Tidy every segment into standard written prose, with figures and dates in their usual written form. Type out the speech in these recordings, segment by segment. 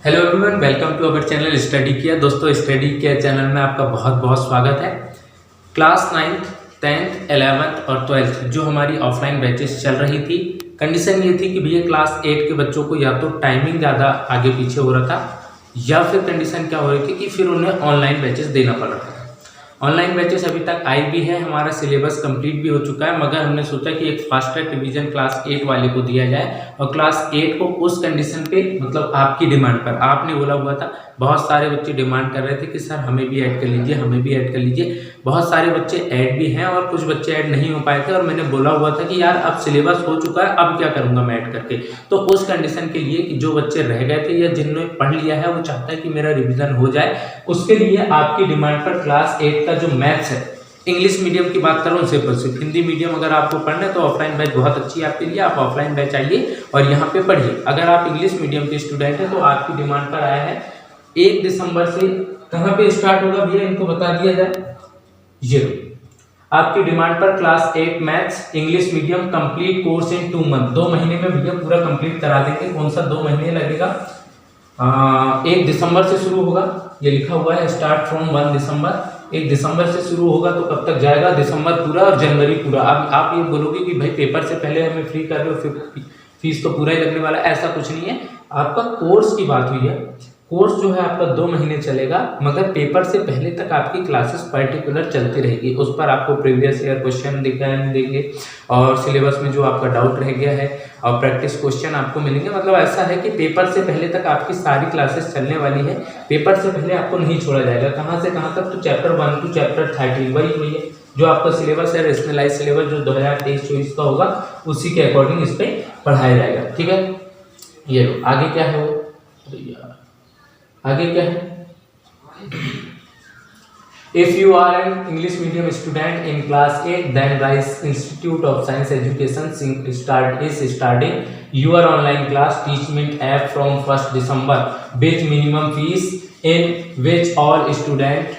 Hello everyone, welcome to our channel study किया। दोस्तों, study किया चैनल में आपका बहुत बहुत स्वागत है। क्लास 9th, 10th, 11th और 12th जो हमारी ऑफलाइन बैचेस चल रही थी, कंडीशन ये थी कि भैया क्लास 8 के बच्चों को या तो टाइमिंग ज़्यादा आगे पीछे हो रहा था या फिर कंडीशन क्या हो रही थी कि फिर उन्हें ऑनलाइन बैचेस देना पड़ रहा था। ऑनलाइन बैचेस अभी तक आई भी है, हमारा सिलेबस कंप्लीट भी हो चुका है, मगर हमने सोचा कि एक फास्ट ट्रैक रिवीजन क्लास 8 वाले को दिया जाए और क्लास 8 को उस कंडीशन पे, मतलब आपकी डिमांड पर, आपने बोला हुआ था, बहुत सारे बच्चे डिमांड कर रहे थे कि सर हमें भी ऐड कर लीजिए, हमें भी ऐड कर लीजिए। बहुत सारे बच्चे ऐड भी हैं और कुछ बच्चे ऐड नहीं हो पाए थे और मैंने बोला हुआ था कि यार अब सिलेबस हो चुका है, अब क्या करूँगा मैं ऐड करके। तो उस कंडीशन के लिए कि जो बच्चे रह गए थे या जिन्होंने पढ़ लिया है वो चाहता है कि मेरा रिविजन हो जाए, उसके लिए आपकी डिमांड पर क्लास 8 का जो मैथ्स है, इंग्लिश मीडियम की बात करूँ सिर्फ और सिर्फ, हिंदी मीडियम अगर आपको पढ़ना है तो ऑफलाइन बैच बहुत अच्छी है आपके लिए, आप ऑफलाइन बैच आइए और यहाँ पे पढ़िए। अगर आप इंग्लिश मीडियम के स्टूडेंट हैं तो आपकी डिमांड पर आया है 1 दिसंबर से कहाँ पे स्टार्ट होगा भैया, इनको बता दिया जाए। ये आपकी डिमांड पर class 8 maths English medium complete course in 2 month, 2 महीने में भैया पूरा कंप्लीट करा देंगे। कौन सा 2 महीने लगेगा? 1 दिसंबर से शुरू होगा, ये लिखा हुआ है स्टार्ट फ्रॉम 1 दिसंबर। 1 दिसंबर से शुरू होगा तो कब तक जाएगा? दिसंबर पूरा और जनवरी पूरा। अब आप ये बोलोगे कि भाई पेपर से पहले हमें फ्री कर रहे हो, फिर फीस तो पूरा ही लगने वाला है। ऐसा कुछ नहीं है, आपका कोर्स की बात हुई है। कोर्स जो है आपका 2 महीने चलेगा, मगर पेपर से पहले तक आपकी क्लासेस पर्टिकुलर चलती रहेगी। उस पर आपको प्रीवियस ईयर क्वेश्चन देंगे और सिलेबस में जो आपका डाउट रह गया है और प्रैक्टिस क्वेश्चन आपको मिलेंगे। मतलब ऐसा है कि पेपर से पहले तक आपकी सारी क्लासेस चलने वाली है, पेपर से पहले आपको नहीं छोड़ा जाएगा। कहाँ से कहाँ तक? तो चैप्टर 1 टू चैप्टर 13 वही है जो आपका सिलेबस है, रेशनलाइज सिलेबस जो 2023-24 का होगा, उसी के अकॉर्डिंग इस पर पढ़ाया जाएगा। ठीक है, ये लो आगे क्या है वो, आगे क्या है? If you are an English medium student in class 8, then Rice Institute of Science Education is starting your online class teachment app from 1st December with minimum fees in which all the student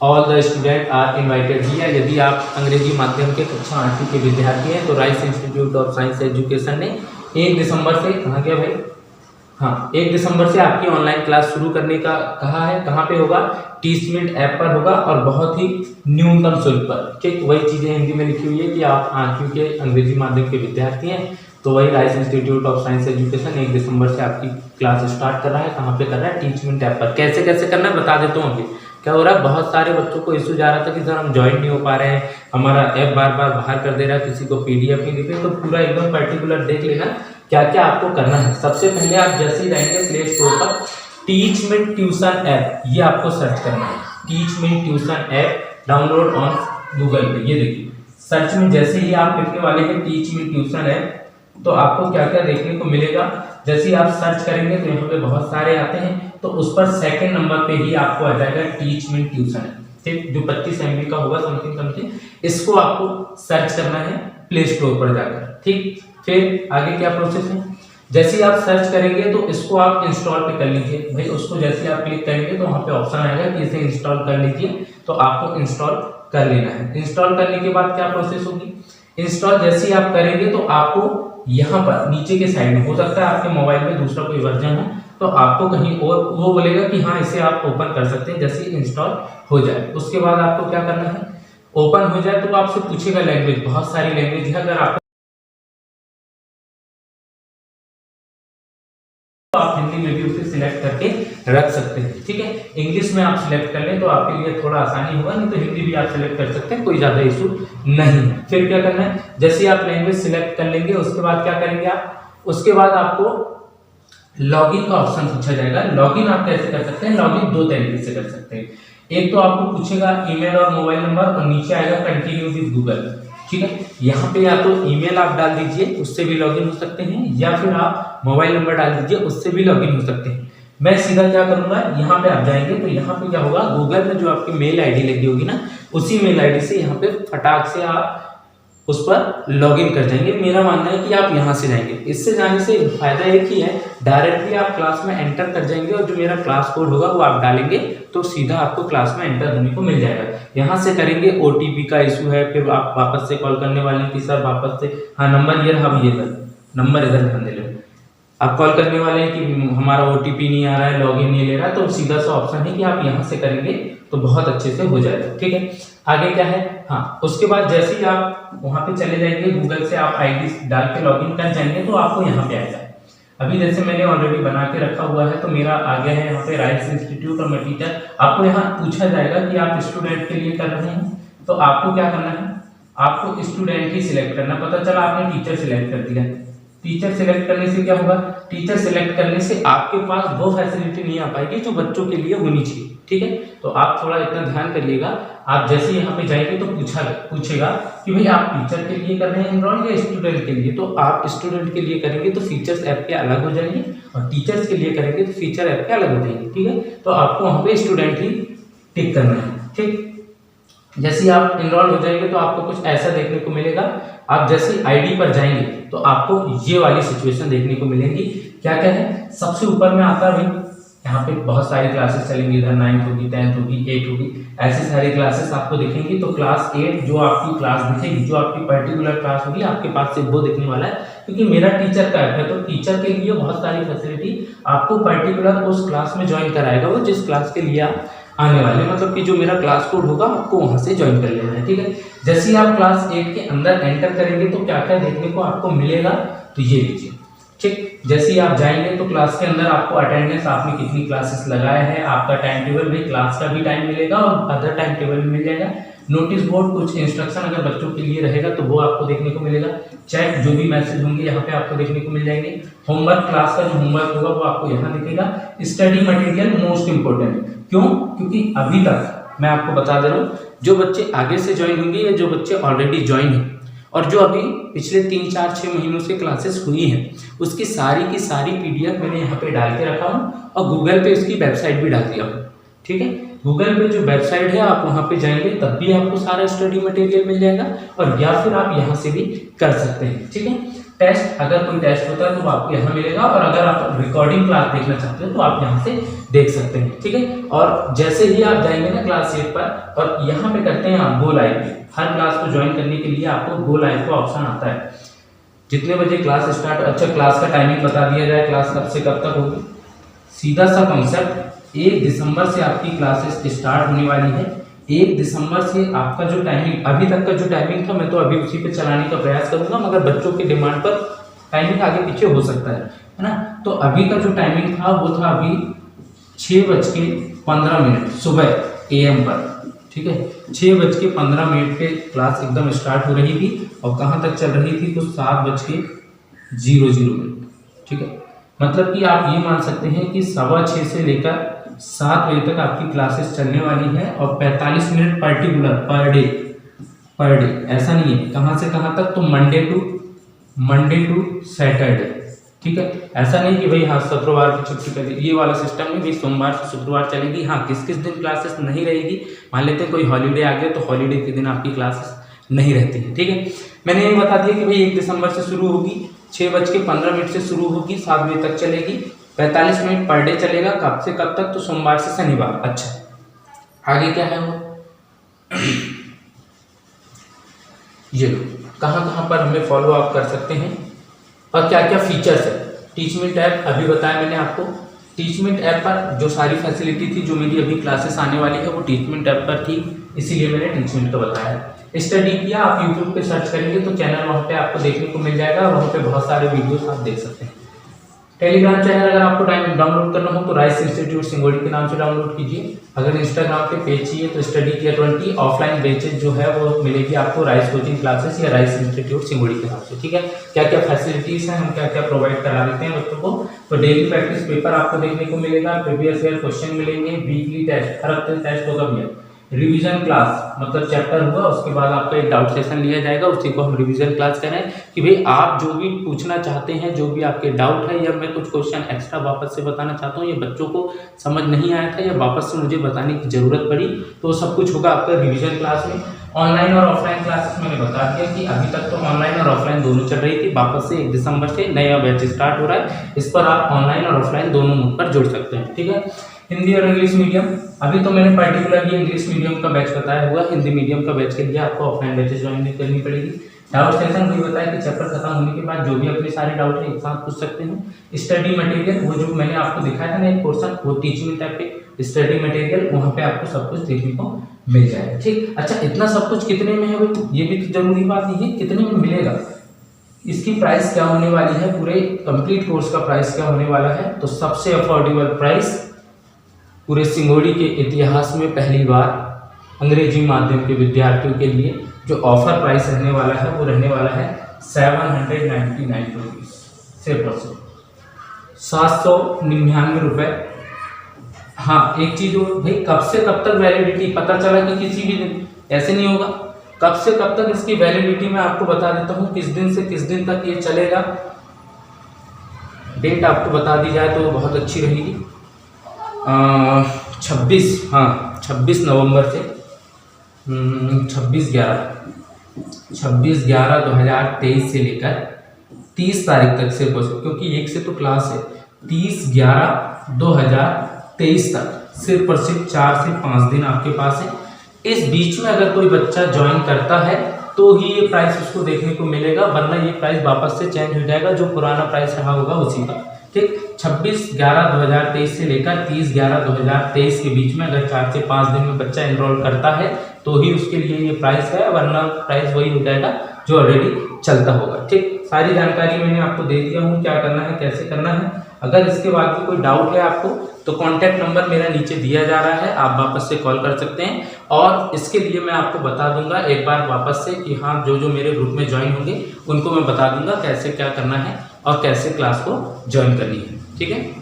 are invited। यदि आप अंग्रेजी माध्यम के कक्षा 8 के विद्यार्थी हैं तो rice institute of science education ने 1 दिसंबर से, कहाँ गया भाई, हाँ 1 दिसंबर से आपकी ऑनलाइन क्लास शुरू करने का कहा है। कहाँ पे होगा? टीचमेंट ऐप पर होगा और बहुत ही न्यूनतम शुल्क पर। ठीक, वही चीज़ें हिंदी में लिखी हुई है कि आप क्योंकि अंग्रेजी माध्यम के विद्यार्थी हैं तो वही rice institute of science education 1 दिसंबर से आपकी क्लास स्टार्ट कर रहा है। कहाँ पे कर रहा है? टीचमेंट ऐप पर। कैसे कैसे करना है बता देता हूँ। अभी क्या हो रहा है, बहुत सारे बच्चों को इशू जा रहा था कि सर हम ज्वाइन नहीं हो पा रहे हैं, हमारा ऐप बार बार बाहर कर दे रहा है, किसी को PDF नहीं दिख रही। तो पूरा एकदम पर्टिकुलर देख लेना क्या क्या आपको करना है। सबसे पहले आप जैसे ही रहेंगे प्ले स्टोर पर टीचमेंट ट्यूशन ऐप, ये आपको सर्च करना है। Teachmint tuition app download on Google पे। ये देखिए सर्च में जैसे ही आप लिखने वाले हैं टीचमेंट ट्यूशन ऐप, तो आपको क्या क्या देखने को मिलेगा। जैसे ही आप सर्च करेंगे तो यहाँ पे बहुत सारे आते हैं, तो उस पर सेकंड नंबर पे ही आपको आ जाएगा टीचमेंट ट्यूशन ऐप। ठीक, जो 25 MB का होगा समथिंग, इसको आपको सर्च करना है प्ले स्टोर पर जाकर। ठीक, फिर आगे क्या प्रोसेस है? जैसे ही आप सर्च करेंगे तो इसको आप इंस्टॉल पे कर लीजिए भाई। उसको जैसे ही आप क्लिक करेंगे तो वहाँ पे ऑप्शन आएगा कि इसे इंस्टॉल कर लीजिए, तो आपको इंस्टॉल कर लेना है। इंस्टॉल करने के बाद क्या प्रोसेस होगी? इंस्टॉल जैसे ही आप करेंगे तो आपको यहाँ पर नीचे के साइड में, हो सकता है आपके मोबाइल में दूसरा कोई वर्जन हो तो आपको कहीं और वो बोलेगा कि हाँ इसे आप ओपन कर सकते हैं। जैसे ही इंस्टॉल हो जाए उसके बाद आपको क्या करना है, ओपन हो जाए तो आपसे पूछेगा लैंग्वेज, बहुत सारी लैंग्वेज है। अगर आप हिंदी में भी उसे सिलेक्ट करके रख सकते हैं। ठीक है, इंग्लिश में आप सिलेक्ट कर लें तो आपके लिए थोड़ा आसानी होगा, नहीं तो हिंदी भी आप सिलेक्ट कर सकते हैं, कोई ज्यादा इशू नहीं है। फिर क्या करना है, जैसे ही आप लैंग्वेज सिलेक्ट कर लेंगे उसके बाद क्या करेंगे आप, उसके बाद आपको लॉगिन का ऑप्शन पूछा जाएगा। लॉगिन आप कैसे कर सकते हैं? लॉगिन 2 तरीके से कर सकते हैं। एक तो आपको पूछेगा ईमेल और मोबाइल नंबर और नीचे आएगा कंटिन्यू विद गूगल। ठीक है, यहाँ पे या तो ईमेल आप डाल दीजिए, उससे भी लॉगिन हो सकते हैं, या फिर आप मोबाइल नंबर डाल दीजिए, उससे भी लॉगिन हो सकते हैं। मैं सीधा क्या करूंगा, यहाँ पे आप जाएंगे तो यहाँ पे क्या होगा, गूगल में जो आपकी मेल आईडी लगी होगी ना, उसी मेल आईडी से यहाँ पे फटाक से आप उस पर लॉगिन कर जाएंगे। मेरा मानना है कि आप यहाँ से जाएंगे। इससे जाने से फायदा एक ही है, डायरेक्टली आप क्लास में एंटर कर जाएंगे और जो मेरा क्लास कोड होगा वो आप डालेंगे तो सीधा आपको क्लास में एंटर होने को मिल जाएगा। यहाँ से करेंगे OTP का इशू है, फिर आप वापस से कॉल करने वाले हैं कि सर वापस से, हाँ नंबर ये रहा, ये नंबर इधर ध्यान दे लो, आप कॉल करने वाले हैं कि हमारा OTP नहीं आ रहा है, लॉगिन नहीं ले रहा है, तो सीधा सा ऑप्शन है कि आप यहाँ से करेंगे तो बहुत अच्छे से हो जाएगा। ठीक है, आगे क्या है, हाँ उसके बाद जैसे ही आप वहाँ पे चले जाएंगे, गूगल से आप ID डाल के लॉगिन कर जाएंगे तो आपको यहाँ पे आएगा। अभी जैसे मैंने ऑलरेडी बना के रखा हुआ है तो मेरा आ गया है यहाँ पे राइस इंस्टीट्यूट और मैं टीचर। आपको यहाँ पूछा जाएगा कि आप स्टूडेंट के लिए कर रहे हैं, तो आपको क्या करना है, आपको स्टूडेंट ही सिलेक्ट करना। पता चला आपने टीचर सिलेक्ट कर दिया, टीचर सिलेक्ट करने से क्या होगा, टीचर सिलेक्ट करने से आपके पास वो फैसिलिटी नहीं आ पाएगी जो बच्चों के लिए होनी चाहिए। ठीक है, तो आप थोड़ा इतना ध्यान करिएगा। आप जैसे यहाँ पे जाएंगे तो पूछेगा कि भाई आप टीचर के लिए कर रहे हैं एनरोल या स्टूडेंट के लिए, तो आप स्टूडेंट के लिए करेंगे तो फीचर्स ऐप के अलग हो जाएंगे और टीचर्स के लिए करेंगे तो फीचर ऐप के अलग हो जाएंगे। ठीक है, तो आपको वहाँ पे स्टूडेंट ही टिक करना है। ठीक, जैसे ही आप इनरोल हो जाएंगे तो आपको कुछ ऐसा देखने को मिलेगा। आप जैसे ID पर जाएंगे तो आपको ये वाली सिचुएशन देखने को मिलेंगी। क्या क्या है, सबसे ऊपर में आता है यहाँ पे बहुत सारी क्लासेस चलेंगी, इधर 9th होगी, 10th होगी, 8 होगी, ऐसी सारी क्लासेस आपको दिखेंगी। तो क्लास 8 जो आपकी क्लास दिखेगी, जो आपकी पर्टिकुलर क्लास होगी, आपके पास से वो दिखने वाला है, क्योंकि मेरा टीचर का ऐप है तो टीचर के लिए बहुत सारी फैसिलिटी आपको पर्टिकुलर उस क्लास में ज्वाइन कराएगा, वो जिस क्लास के लिए आप आने वाले, मतलब कि जो मेरा क्लास कोड होगा आपको वहां से ज्वाइन कर लेना है। ठीक है, जैसे ही आप क्लास 8 के अंदर एंटर करेंगे तो क्या क्या देखने को आपको मिलेगा, तो ये लीजिए। ठीक, जैसे ही आप जाएंगे तो क्लास के अंदर आपको अटेंडेंस, आपने कितनी क्लासेस लगाया है, आपका टाइम टेबल भी, क्लास का भी टाइम मिलेगा और अदर टाइम टेबल भी मिल जाएगा। नोटिस बोर्ड, कुछ इंस्ट्रक्शन अगर बच्चों के लिए रहेगा तो वो आपको देखने को मिलेगा। चैट, जो भी मैसेज होंगे यहाँ पे आपको देखने को मिल जाएंगे। होमवर्क, क्लास का जो होमवर्क होगा वो आपको यहाँ दिखेगा। स्टडी मटेरियल मोस्ट इंपोर्टेंट, क्यों, क्योंकि अभी तक मैं आपको बता दे रहा हूँ, जो बच्चे आगे से ज्वाइन होंगे या जो बच्चे ऑलरेडी ज्वाइन हैं और जो अभी पिछले 3, 4, 6 महीनों से क्लासेस हुई हैं, उसकी सारी की सारी PDF मैंने यहाँ पे डाल के रखा हूँ और गूगल पे इसकी वेबसाइट भी डाल दिया हूँ। ठीक है, गूगल पे जो वेबसाइट है आप वहाँ पे जाएंगे तब भी आपको सारा स्टडी मटेरियल मिल जाएगा, और या फिर आप यहाँ से भी कर सकते हैं। ठीक है, टेस्ट, अगर कोई टेस्ट होता है तो आपको यहाँ मिलेगा, और अगर आप रिकॉर्डिंग क्लास देखना चाहते हो तो आप यहाँ से देख सकते हैं। ठीक है, और जैसे ही आप जाएंगे ना क्लास 8 पर और यहाँ पे करते हैं आप गो लाइव, हर क्लास को ज्वाइन करने के लिए आपको गो लाइव का ऑप्शन आता है। जितने बजे क्लास स्टार्ट, अच्छा क्लास का टाइमिंग बता दिया जाए, क्लास कब से कब तक होगी। सीधा सा कॉन्सेप्ट, 1 दिसंबर से आपकी क्लासेस स्टार्ट होने वाली है। 1 दिसंबर से आपका जो टाइमिंग, अभी तक का जो टाइमिंग था मैं तो अभी उसी पे चलाने का प्रयास करूंगा, मगर बच्चों की डिमांड पर टाइमिंग आगे पीछे हो सकता है ना। तो अभी का जो टाइमिंग था वो था अभी 6:15 सुबह AM पर। ठीक है, 6:15 पे क्लास एकदम स्टार्ट हो रही थी और कहाँ तक चल रही थी, तो 7:00 ठीक है, मतलब कि आप ये मान सकते हैं कि 6:15 से लेकर 7 बजे तक आपकी क्लासेस चलने वाली है, और 45 मिनट पर्टिकुलर पर डे, ऐसा नहीं है कहाँ से कहाँ तक, तो मंडे टू सैटरडे। ठीक है, ऐसा नहीं कि भाई हाँ शुक्रवार की छुट्टी कर दी, ये वाला सिस्टम नहीं, भाई सोमवार से शुक्रवार चलेगी। हाँ, किस किस दिन क्लासेस नहीं रहेगी, मान लेते हैं कोई हॉलीडे आ गया तो हॉलीडे के दिन आपकी क्लासेस नहीं रहती है। ठीक है, मैंने ये बता दिया कि भाई 1 दिसंबर से शुरू होगी, 6:15 से शुरू होगी, 7 बजे तक चलेगी, 45 मिनट पर डे चलेगा। कब से कब तक, तो सोमवार से शनिवार। अच्छा, आगे क्या है वो ये लो, कहाँ पर हमें फॉलो अप कर सकते हैं और क्या क्या फीचर्स है। टीचमेंट ऐप अभी बताया मैंने आपको, टीचमेंट ऐप पर जो सारी फैसिलिटी थी, जो मेरी अभी क्लासेस आने वाली है वो टीचमेंट ऐप पर थी, इसीलिए मैंने टीचमेंट का बताया। स्टडी किया, आप यूट्यूब पे सर्च करेंगे तो चैनल वहाँ पे आपको देखने को मिल जाएगा, वहाँ पे बहुत सारे वीडियोस आप देख सकते हैं। टेलीग्राम चैनल अगर आपको डाउनलोड करना हो तो राइस इंस्टीट्यूट सिंगोड़ी के नाम से डाउनलोड कीजिए। अगर इंस्टाग्राम पे पेज चाहिए तो स्टडी किया 20 ऑफलाइन बैचेज जो है वो मिलेगी आपको राइस कोचिंग क्लासेस या राइस इंस्टीट्यूट सिंगोड़ी के नाम से। ठीक है, क्या क्या फैसिलिटीज हैं, हम क्या क्या प्रोवाइड करा देते हैं बच्चों को। तो डेली प्रैक्टिस पेपर आपको देखने को मिलेगा, प्रीवियस ईयर क्वेश्चन मिलेंगे, वीकली टेस्ट, हर हफ्ते टेस्ट होगा भैया। रिवीजन क्लास, मतलब चैप्टर हुआ उसके बाद आपका एक डाउट सेशन लिया जाएगा, उसी को हम रिवीजन क्लास करें कि भाई आप जो भी पूछना चाहते हैं, जो भी आपके डाउट है, या मैं कुछ क्वेश्चन एक्स्ट्रा वापस से बताना चाहता हूँ, ये बच्चों को समझ नहीं आया था या वापस से मुझे बताने की जरूरत पड़ी, तो सब कुछ होगा आपका रिवीजन क्लास में। ऑनलाइन और ऑफलाइन क्लासेस मैंने बता दिया कि अभी तक तो ऑनलाइन और ऑफलाइन दोनों चल रही थी, वापस से 1 दिसंबर से नया बैच स्टार्ट हो रहा है, इस पर आप ऑनलाइन और ऑफलाइन दोनों मोड पर जुड़ सकते हैं। ठीक है, हिंदी और इंग्लिश मीडियम, अभी तो मैंने पर्टिकुलरली इंग्लिश मीडियम का बैच बताया हुआ, हिंदी मीडियम का बैच के लिए आपको ऑफलाइन बैचेस ज्वाइन करनी पड़ेगी। डाउट सेशन वही होता है कि चैप्टर खत्म होने के बाद जो भी अपने सारे डाउट है एक साथ पूछ सकते हैं। स्टडी मटेरियल, वो जो मैंने आपको दिखाया था ना एक पोर्शन, वो टीचिंग टैब पे स्टडी मटेरियल, वहाँ पे आपको सब कुछ देखने को मिल जाएगा। ठीक, अच्छा इतना सब कुछ कितने में है भाई, ये भी तो जरूरी बात है, कितने में मिलेगा, इसकी प्राइस क्या होने वाली है, पूरे कंप्लीट कोर्स का प्राइस क्या होने वाला है। तो सबसे अफोर्डेबल प्राइस पूरे सिंगोड़ी के इतिहास में पहली बार अंग्रेजी माध्यम के विद्यार्थियों के लिए जो ऑफर प्राइस रहने वाला है वो रहने वाला है 799 रुपीज़, सिर्फ 799 रुपये। हाँ एक चीज़ और भाई, कब से कब तक वैलिडिटी, पता चला कि किसी भी दिन ऐसे नहीं होगा, कब से कब तक इसकी वैलिडिटी मैं आपको बता देता हूँ, किस दिन से किस दिन तक ये चलेगा। डेट आपको बता दी जाए तो बहुत अच्छी रहेगी। 26 नवंबर से 26/11/2023 से लेकर 30 तारीख तक सिर्फ, क्योंकि 1 से तो क्लास है, 30/11/2023 तक सिर्फ और सिर्फ 4 से 5 दिन आपके पास है। इस बीच में अगर कोई बच्चा ज्वाइन करता है तो ही ये प्राइस उसको देखने को मिलेगा, वरना ये प्राइस वापस से चेंज हो जाएगा, जो पुराना प्राइस रहा होगा उसी का। ठीक, 26/11/2023 से लेकर 30/11/2023 के बीच में अगर 4 से 5 दिन में बच्चा एनरोल करता है तो ही उसके लिए ये प्राइस है, वरना प्राइस वही हो जाएगा जो ऑलरेडी चलता होगा। ठीक, सारी जानकारी मैंने आपको दे दिया हूँ, क्या करना है कैसे करना है। अगर इसके बाद भी कोई डाउट है आपको तो कॉन्टैक्ट नंबर मेरा नीचे दिया जा रहा है, आप वापस से कॉल कर सकते हैं। और इसके लिए मैं आपको बता दूंगा एक बार वापस से कि हाँ जो मेरे ग्रुप में ज्वाइन होंगे उनको मैं बता दूंगा कैसे क्या करना है और कैसे क्लास को ज्वाइन करनी है। ठीक है।